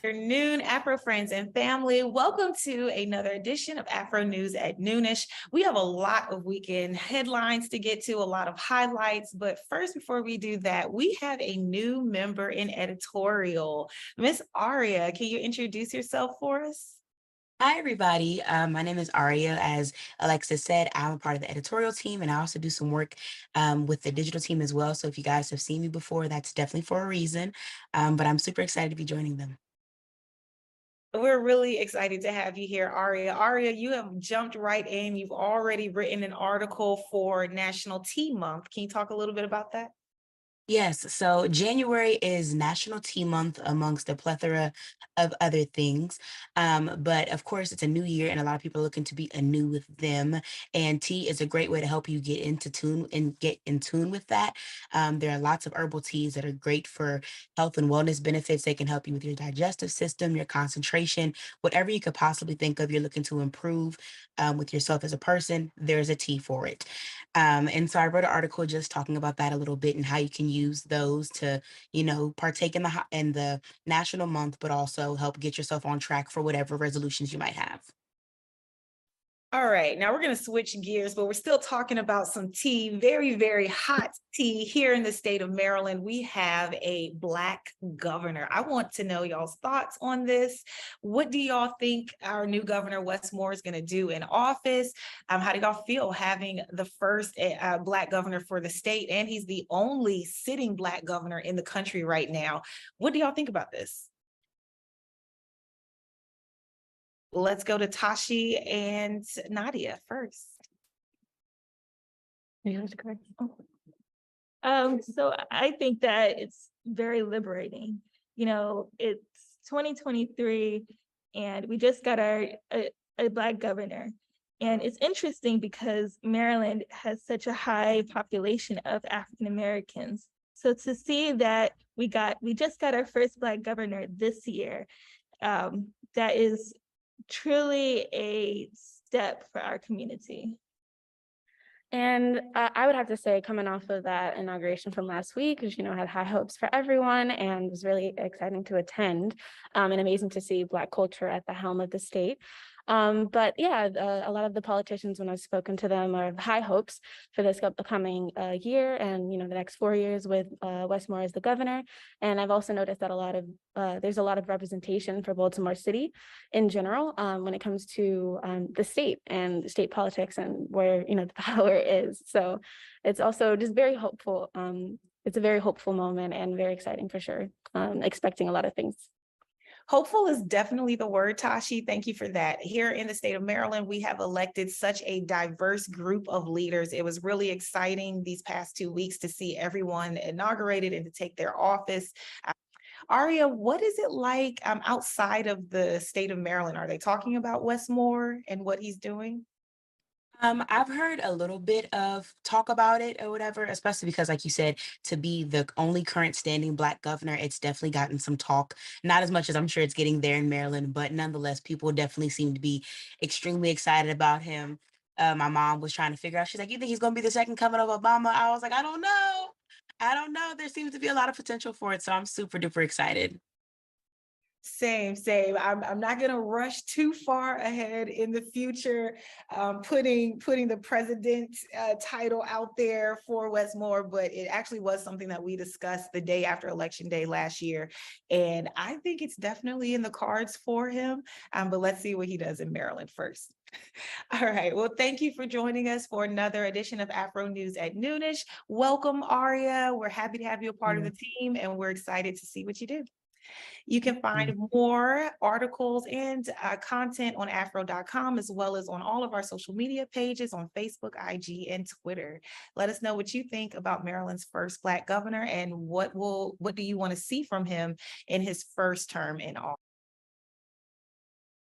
Afternoon, Afro friends and family. Welcome to another edition of Afro News at Noonish. We have a lot of weekend headlines to get to, a lot of highlights. But first, before we do that, we have a new member in editorial. Miss Aria, can you introduce yourself for us? Hi, everybody. My name is Aria. As Alexa said, I'm a part of the editorial team, and I also do some work with the digital team as well. So if you guys have seen me before, that's definitely for a reason. But I'm super excited to be joining them. We're really excited to have you here, Aria. Aria, you have jumped right in. You've already written an article for National Tea Month. Can you talk a little bit about that? Yes, so January is National Tea Month amongst a plethora of other things. But of course, it's a new year, and a lot of people are looking to be anew with them. And tea is a great way to help you get into tune and get in tune with that. There are lots of herbal teas that are great for health and wellness benefits. They can help you with your digestive system, your concentration, whatever you could possibly think of. You're looking to improve with yourself as a person. There's a tea for it. And so I wrote an article just talking about that a little bit and how you can use those to, partake in the national month, but also help get yourself on track for whatever resolutions you might have. All right, now we're going to switch gears, but we're still talking about some tea, very, very hot tea here in the state of Maryland. We have a Black governor. I want to know y'all's thoughts on this. What do y'all think our new governor, Wes Moore, is going to do in office? How do y'all feel having the first Black governor for the state? And he's the only sitting Black governor in the country right now. What do y'all think about this? Let's go to Tashi and Nadia first. Yeah, that's correct. So I think that it's very liberating. It's 2023 and we just got a Black governor. And it's interesting because Maryland has such a high population of African Americans. So to see that we just got our first Black governor this year, that is truly a step for our community. And I would have to say, coming off of that inauguration from last week, which, had high hopes for everyone and was really exciting to attend, and amazing to see Black culture at the helm of the state. But yeah, a lot of the politicians, when I've spoken to them, are high hopes for this upcoming year and, the next 4 years with Wes Moore as the governor. And I've also noticed that there's a lot of representation for Baltimore City in general when it comes to the state and state politics and where, the power is. So it's also just very hopeful. It's a very hopeful moment and very exciting for sure. Expecting a lot of things. Hopeful is definitely the word, Tashi. Thank you for that. Here in the state of Maryland, we have elected such a diverse group of leaders. It was really exciting these past 2 weeks to see everyone inaugurated and to take their office. Aria, what is it like outside of the state of Maryland? Are they talking about Wes Moore and what he's doing? I've heard a little bit of talk about it or whatever, especially because, like you said, to be the only current standing Black governor, it's definitely gotten some talk. Not as much as I'm sure it's getting there in Maryland, but nonetheless, people definitely seem to be extremely excited about him. My mom was trying to figure out, she's like, "You think he's going to be the second coming of Obama?" I was like, "I don't know. I don't know. There seems to be a lot of potential for it." So I'm super duper excited. Same, same. I'm not going to rush too far ahead in the future, putting the president title out there for Wes Moore, but it actually was something that we discussed the day after Election Day last year. And I think it's definitely in the cards for him, but let's see what he does in Maryland first. All right. Well, thank you for joining us for another edition of Afro News at Noonish. Welcome, Aria. We're happy to have you a part of the team, and we're excited to see what you do. You can find more articles and content on afro.com, as well as on all of our social media pages on Facebook, IG, and Twitter. Let us know what you think about Maryland's first Black governor and what do you want to see from him in his first term in office.